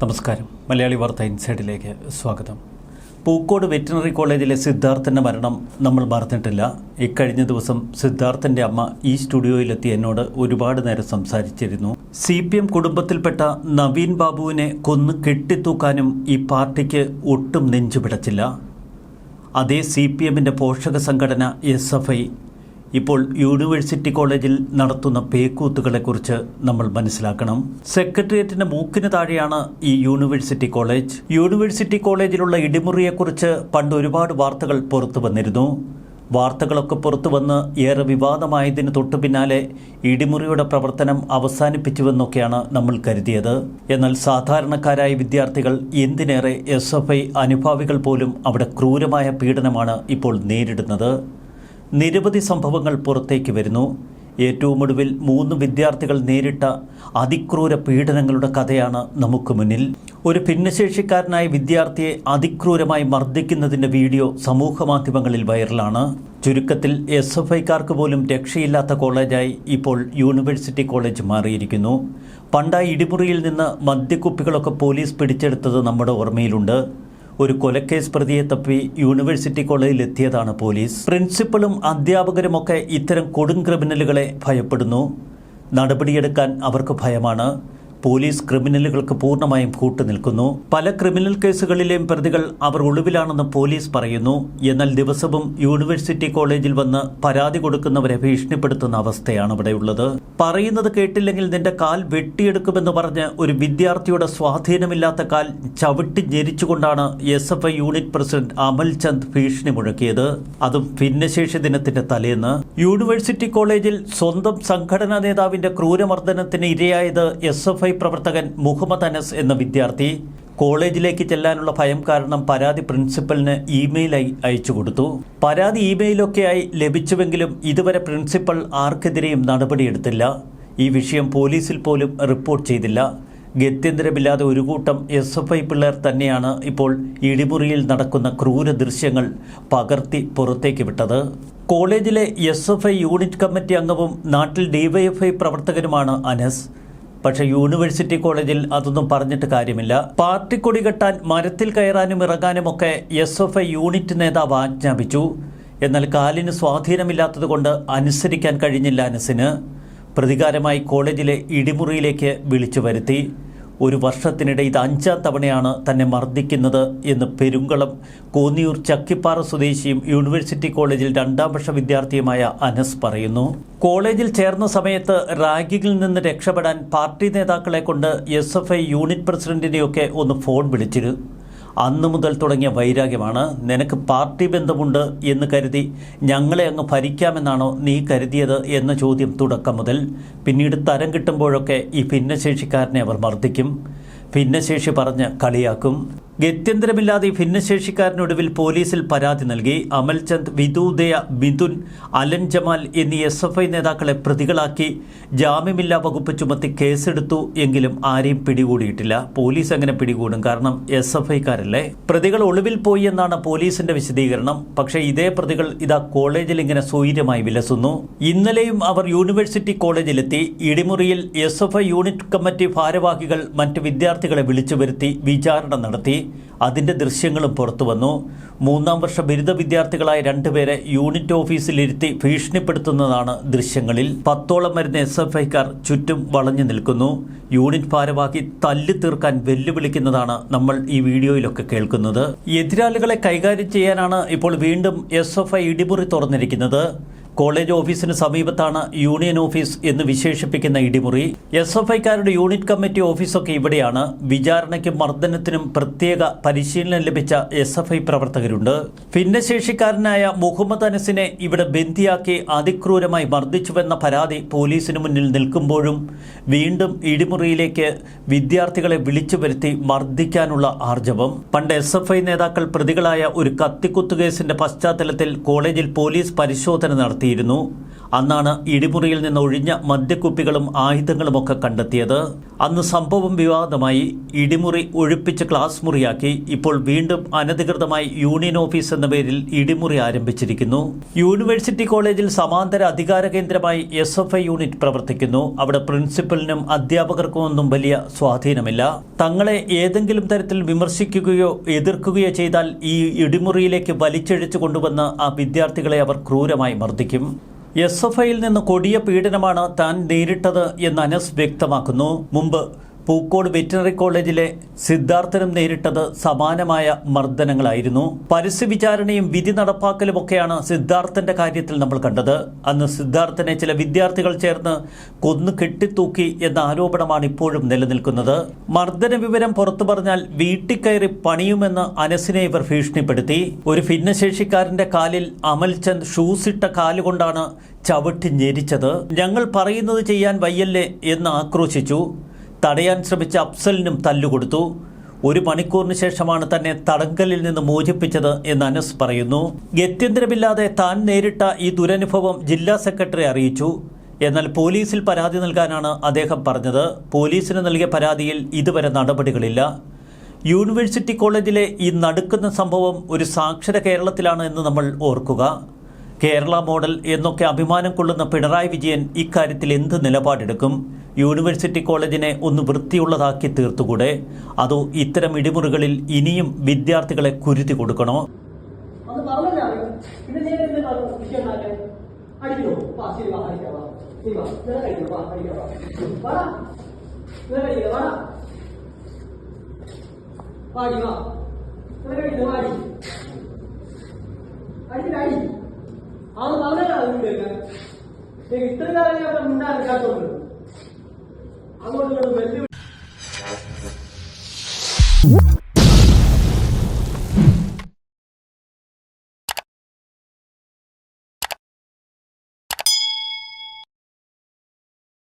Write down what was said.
നമസ്കാരം. മലയാളി വാർത്ത ഇൻസൈഡിലേക്ക് സ്വാഗതം. പൂക്കോട് വെറ്റിനറി കോളേജിലെ സിദ്ധാർത്ഥൻ്റെ മരണം നമ്മൾ മറന്നിട്ടില്ല. ഇക്കഴിഞ്ഞ ദിവസം സിദ്ധാർത്ഥൻ്റെ അമ്മ ഈ സ്റ്റുഡിയോയിലെത്തി എന്നോട് ഒരുപാട് നേരം സംസാരിച്ചിരുന്നു. CPM കുടുംബത്തിൽപ്പെട്ട നവീൻ ബാബുവിനെ കൊന്ന് കെട്ടിത്തൂക്കാനും ഈ പാർട്ടിക്ക് ഒട്ടും നെഞ്ചുപിടച്ചില്ല. അതേ CPMൻ്റെ പോഷക സംഘടന SFI ഇപ്പോൾ യൂണിവേഴ്സിറ്റി കോളേജിൽ നടത്തുന്ന പേക്കൂത്തുകളെക്കുറിച്ച് നമ്മൾ മനസ്സിലാക്കണം. സെക്രട്ടേറിയറ്റിൻ്റെ മൂക്കിന് താഴെയാണ് ഈ യൂണിവേഴ്സിറ്റി കോളേജ്. യൂണിവേഴ്സിറ്റി കോളേജിലുള്ള ഇടിമുറിയെക്കുറിച്ച് പണ്ട് ഒരുപാട് വാർത്തകൾ പുറത്തു വന്നിരുന്നു. വാർത്തകളൊക്കെ പുറത്തു വന്ന് ഏറെ വിവാദമായതിന് തൊട്ടു പിന്നാലെ ഇടിമുറിയുടെ പ്രവർത്തനം അവസാനിപ്പിച്ചുവെന്നൊക്കെയാണ് നമ്മൾ കരുതിയത്. എന്നാൽ സാധാരണക്കാരായ വിദ്യാർത്ഥികൾ, എന്തിനേറെ SFI അനുഭാവികൾ പോലും അവിടെ ക്രൂരമായ പീഡനമാണ് ഇപ്പോൾ നേരിടുന്നത്. നിരവധി സംഭവങ്ങൾ പുറത്തേക്ക് വരുന്നു. ഏറ്റവും ഒടുവിൽ 3 വിദ്യാർത്ഥികൾ നേരിട്ട അതിക്രൂര പീഡനങ്ങളുടെ കഥയാണ് നമുക്ക് മുന്നിൽ. ഒരു ഭിന്നശേഷിക്കാരനായ വിദ്യാർത്ഥിയെ അതിക്രൂരമായി മർദ്ദിക്കുന്നതിൻ്റെ വീഡിയോ സമൂഹ മാധ്യമങ്ങളിൽ വൈറലാണ്. ചുരുക്കത്തിൽ SFIക്കാർക്ക് പോലും രക്ഷയില്ലാത്ത കോളേജായി ഇപ്പോൾ യൂണിവേഴ്സിറ്റി കോളേജ് മാറിയിരിക്കുന്നു. പണ്ടായി ഇടിമുറിയിൽ നിന്ന് മദ്യക്കുപ്പികളൊക്കെ പോലീസ് പിടിച്ചെടുത്തത് നമ്മുടെ ഓർമ്മയിലുണ്ട്. ഒരു കൊലക്കേസ് പ്രതിയെ തപ്പി യൂണിവേഴ്സിറ്റി കോളേജിൽ എത്തിയതാണ് പോലീസ്. പ്രിൻസിപ്പലും അധ്യാപകരുമൊക്കെ ഇത്തരം കൊടും ക്രിമിനലുകളെ ഭയപ്പെടുന്നു. നടപടിയെടുക്കാൻ അവർക്ക് ഭയമാണ്. പോലീസ് ക്രിമിനലുകൾക്ക് പൂർണ്ണമായും കൂട്ടുനിൽക്കുന്നു. പല ക്രിമിനൽ കേസുകളിലെയും പ്രതികൾ അവർ ഒളിവിലാണെന്ന് പോലീസ് പറയുന്നു. എന്നാൽ ദിവസവും യൂണിവേഴ്സിറ്റി കോളേജിൽ വന്ന് പരാതി കൊടുക്കുന്നവരെ ഭീഷണിപ്പെടുത്തുന്ന അവസ്ഥയാണ് ഇവിടെയുള്ളത്. പറയുന്നത് കേട്ടില്ലെങ്കിൽ നിന്റെ കാൽ വെട്ടിയെടുക്കുമെന്ന് പറഞ്ഞ് ഒരു വിദ്യാർത്ഥിയുടെ സ്വാധീനമില്ലാത്ത കാൽ ചവിട്ടി ഞെരിച്ചുകൊണ്ടാണ് SFI യൂണിറ്റ് പ്രസിഡന്റ് അമൽ ചന്ദ് ഭീഷണി മുഴക്കിയത്. അതും ഭിന്നശേഷി ദിനത്തിന്റെ തലേന്ന്. യൂണിവേഴ്സിറ്റി കോളേജിൽ സ്വന്തം സംഘടനാ നേതാവിന്റെ ക്രൂരമർദ്ദനത്തിന് ഇരയായത് SFI പ്രവർത്തകൻ മുഹമ്മദ് അനസ് എന്ന വിദ്യാർത്ഥി. കോളേജിലേക്ക് ചെല്ലാനുള്ള ഭയം കാരണം പരാതി പ്രിൻസിപ്പലിന് ഇമെയിലായി അയച്ചു കൊടുത്തു. പരാതി ഇമെയിലൊക്കെയായി ലഭിച്ചുവെങ്കിലും ഇതുവരെ പ്രിൻസിപ്പൽ ആർക്കെതിരെയും നടപടിയെടുത്തില്ല. ഈ വിഷയം പോലീസിൽ പോലും റിപ്പോർട്ട് ചെയ്തില്ല. ഗത്യന്തരമില്ലാതെ ഒരു കൂട്ടം SFI പിള്ളേർ തന്നെയാണ് ഇപ്പോൾ ഇടിമുറിയിൽ നടക്കുന്ന ക്രൂര ദൃശ്യങ്ങൾ പകർത്തി പുറത്തേക്ക് വിട്ടത്. കോളേജിലെ SFI യൂണിറ്റ് കമ്മിറ്റി അംഗവും നാട്ടിൽ DYFI പ്രവർത്തകനുമാണ് അനസ്. പക്ഷേ യൂണിവേഴ്സിറ്റി കോളേജിൽ അതൊന്നും പറഞ്ഞിട്ട് കാര്യമില്ല. പാർട്ടി കൊടി കെട്ടാൻ മരത്തിൽ കയറാനും ഇറങ്ങാനുമൊക്കെ SFI യൂണിറ്റ് നേതാവ് ആജ്ഞാപിച്ചു. എന്നാൽ കാലിന് സ്വാധീനമില്ലാത്തതുകൊണ്ട് അനുസരിക്കാൻ കഴിഞ്ഞില്ല അനസിന്. പ്രതികാരമായി കോളേജിലെ ഇടിമുറിയിലേക്ക് വിളിച്ചു വരുത്തി. ഒരു വർഷത്തിനിടെ ഇത് 5ാം തവണയാണ് തന്നെ മർദ്ദിക്കുന്നത് എന്ന് പെരുങ്കളം കോന്നിയൂർ ചക്കിപ്പാറ സ്വദേശിയും യൂണിവേഴ്സിറ്റി കോളേജിൽ 2ാം വർഷ വിദ്യാർത്ഥിയുമായ അനസ് പറയുന്നു. കോളേജിൽ ചേർന്ന സമയത്ത് റാഗിങ്ങിൽ നിന്ന് രക്ഷപ്പെടാൻ പാർട്ടി നേതാക്കളെ കൊണ്ട് SFI യൂണിറ്റ് പ്രസിഡന്റിനെയൊക്കെ ഒന്ന് ഫോൺ വിളിച്ചിരുന്നു. അന്നു മുതൽ തുടങ്ങിയ വൈരാഗ്യമാണ്. നിനക്ക് പാർട്ടി ബന്ധമുണ്ട് എന്ന് കരുതി ഞങ്ങളെ അങ്ങ് ഭരിക്കാമെന്നാണോ നീ കരുതിയത് എന്ന ചോദ്യം തുടക്കം മുതൽ. പിന്നീട് തരം കിട്ടുമ്പോഴൊക്കെ ഈ ഭിന്നശേഷിക്കാരനെ അവർ മർദ്ദിക്കും. ഭിന്നശേഷി പറഞ്ഞ് കളിയാക്കും. ഗത്യന്തരമില്ലാതെ ഈ ഭിന്നശേഷിക്കാരനൊടുവിൽ പോലീസിൽ പരാതി നൽകി. അമൽചന്ദ്, വിദൂദയ, ബിന്ദുൻ, അലൻ ജമാൽ എന്നീ SFI നേതാക്കളെ പ്രതികളാക്കി ജാമ്യമില്ലാ വകുപ്പ് ചുമത്തി കേസെടുത്തു. എങ്കിലും ആരെയും പിടികൂടിയിട്ടില്ല. പോലീസ് എങ്ങനെ പിടികൂടും? കാരണം SFIക്കാരല്ലേ. പ്രതികൾ ഒളിവിൽ പോയി എന്നാണ് പോലീസിന്റെ വിശദീകരണം. പക്ഷേ ഇതേ പ്രതികൾ ഇതാ കോളേജിൽ ഇങ്ങനെ സ്വൈര്യമായി വിലസുന്നു. ഇന്നലെയും അവർ യൂണിവേഴ്സിറ്റി കോളേജിലെത്തി. ഇടിമുറിയിൽ SFI യൂണിറ്റ് കമ്മിറ്റി ഭാരവാഹികൾ മറ്റ് വിദ്യാർത്ഥികളെ വിളിച്ചു വരുത്തി വിചാരണ നടത്തി. അതിന്റെ ദൃശ്യങ്ങളും പുറത്തു വന്നു. 3ാം വർഷ ബിരുദ വിദ്യാർത്ഥികളായ 2 പേരെ യൂണിറ്റ് ഓഫീസിലിരുത്തി ഭീഷണിപ്പെടുത്തുന്നതാണ് ദൃശ്യങ്ങളിൽ. 10ഓളം വരുന്ന SFIക്കാർ ചുറ്റും വളഞ്ഞു നിൽക്കുന്നു. യൂണിറ്റ് ഭാരവാഹി തല്ലി തീർക്കാൻ വെല്ലുവിളിക്കുന്നതാണ് നമ്മൾ ഈ വീഡിയോയിലൊക്കെ കേൾക്കുന്നത്. എതിരാളികളെ കൈകാര്യം ചെയ്യാനാണ് ഇപ്പോൾ വീണ്ടും SFI ഇടിമുറി തുറന്നിരിക്കുന്നത്. കോളേജ് ഓഫീസിന് സമീപത്താണ് യൂണിയൻ ഓഫീസ് എന്ന് വിശേഷിപ്പിക്കുന്ന ഇടിമുറി. SFIക്കാരുടെ യൂണിറ്റ് കമ്മിറ്റി ഓഫീസൊക്കെ ഇവിടെയാണ്. വിചാരണയ്ക്കും മർദ്ദനത്തിനും പ്രത്യേക പരിശീലനം ലഭിച്ച SFI പ്രവർത്തകരുണ്ട്. ഭിന്നശേഷിക്കാരനായ മുഹമ്മദ് അനസിനെ ഇവിടെ ബന്ദിയാക്കി അതിക്രൂരമായി മർദ്ദിച്ചുവെന്ന പരാതി പോലീസിന് മുന്നിൽ നിൽക്കുമ്പോഴും വീണ്ടും ഇടിമുറിയിലേക്ക് വിദ്യാർത്ഥികളെ വിളിച്ചു വരുത്തി മർദ്ദിക്കാനുള്ള ആർജവം. പണ്ട് SFI നേതാക്കൾ പ്രതികളായ ഒരു കത്തിക്കുത്തുകേസിന്റെ പശ്ചാത്തലത്തിൽ കോളേജിൽ പോലീസ് പരിശോധന നടത്തി. അന്നാണ് ഇടിമുറിയിൽ നിന്ന് ഒഴിഞ്ഞ മദ്യക്കുപ്പികളും ആയുധങ്ങളുമൊക്കെ കണ്ടെത്തിയത്. അന്ന് സംഭവം വിവാദമായി. ഇടിമുറി ഒഴിപ്പിച്ച് ക്ലാസ് മുറിയാക്കി. ഇപ്പോൾ വീണ്ടും അനധികൃതമായി യൂണിയൻ ഓഫീസ് എന്ന പേരിൽ ഇടിമുറി ആരംഭിച്ചിരിക്കുന്നു. യൂണിവേഴ്സിറ്റി കോളേജിൽ സമാന്തര അധികാര കേന്ദ്രമായി SFI യൂണിറ്റ് പ്രവർത്തിക്കുന്നു. അവിടെ പ്രിൻസിപ്പലിനും അധ്യാപകർക്കും ഒന്നും വലിയ സ്വാധീനമില്ല. തങ്ങളെ ഏതെങ്കിലും തരത്തിൽ വിമർശിക്കുകയോ എതിർക്കുകയോ ചെയ്താൽ ഈ ഇടിമുറിയിലേക്ക് വലിച്ചിഴച്ചു കൊണ്ടുവന്ന് ആ വിദ്യാർത്ഥികളെ അവർ ക്രൂരമായി മർദ്ദിക്കും. SFIയിൽ നിന്ന് കൊടിയ പീഡനമാണ് താൻ നേരിട്ടത് എന്ന് അനസ് വ്യക്തമാക്കുന്നു. മുമ്പ് പൂക്കോട് വെറ്റിനറി കോളേജിലെ സിദ്ധാർത്ഥനും നേരിട്ടത് സമാനമായ മർദ്ദനങ്ങളായിരുന്നു. പരസ്യ വിചാരണയും വിധി നടപ്പാക്കലുമൊക്കെയാണ് സിദ്ധാർത്ഥന്റെ കാര്യത്തിൽ നമ്മൾ കണ്ടത്. അന്ന് സിദ്ധാർത്ഥനെ ചില വിദ്യാർത്ഥികൾ ചേർന്ന് കൊന്നു കെട്ടിത്തൂക്കി എന്ന ആരോപണമാണ് ഇപ്പോഴും നിലനിൽക്കുന്നത്. മർദ്ദന വിവരം പുറത്തു പറഞ്ഞാൽ വീട്ടിൽ കയറി പണിയുമെന്ന് അനസിനെ ഇവർ ഭീഷണിപ്പെടുത്തി. ഒരു ഭിന്നശേഷിക്കാരന്റെ കാലിൽ അമൽചന്ദ് ഷൂസിട്ട കാലുകൊണ്ടാണ് ചവിട്ടി ഞെരിച്ചത്. ഞങ്ങൾ പറയുന്നത് ചെയ്യാൻ വയ്യല്ലേ എന്ന് ആക്രോശിച്ചു. തടയാൻ ശ്രമിച്ച അഫ്സലിനും തല്ലുകൊടുത്തു. 1 മണിക്കൂറിന് ശേഷമാണ് തന്നെ തടങ്കലിൽ നിന്ന് മോചിപ്പിച്ചത് എന്ന് അനസ് പറയുന്നു. ഗത്യന്തരമില്ലാതെ താൻ നേരിട്ട ഈ ദുരനുഭവം ജില്ലാ സെക്രട്ടറി അറിയിച്ചു. എന്നാൽ പോലീസിൽ പരാതി നൽകാനാണ് അദ്ദേഹം പറഞ്ഞത്. പോലീസിന് നൽകിയ പരാതിയിൽ ഇതുവരെ നടപടികളില്ല. യൂണിവേഴ്സിറ്റി കോളേജിലെ ഈ നടുക്കുന്ന സംഭവം ഒരു സാക്ഷര കേരളത്തിലാണ് എന്ന് നമ്മൾ ഓർക്കുക. കേരള മോഡൽ എന്നൊക്കെ അഭിമാനം കൊള്ളുന്ന പിണറായി വിജയൻ ഇക്കാര്യത്തിൽ എന്ത് നിലപാടെടുക്കും? യൂണിവേഴ്സിറ്റി കോളേജിനെ ഒന്ന് വൃത്തിയുള്ളതാക്കി തീർത്തുകൂടെ? അതോ ഇത്തരം ഇടിമുറികളിൽ ഇനിയും വിദ്യാർത്ഥികളെ കുരുതി കൊടുക്കണോ? ഇത്ര കാലം ഞാൻ ഉണ്ടാകാത്തോണ്ട് അങ്ങോട്ട് വെല്ലുവിളി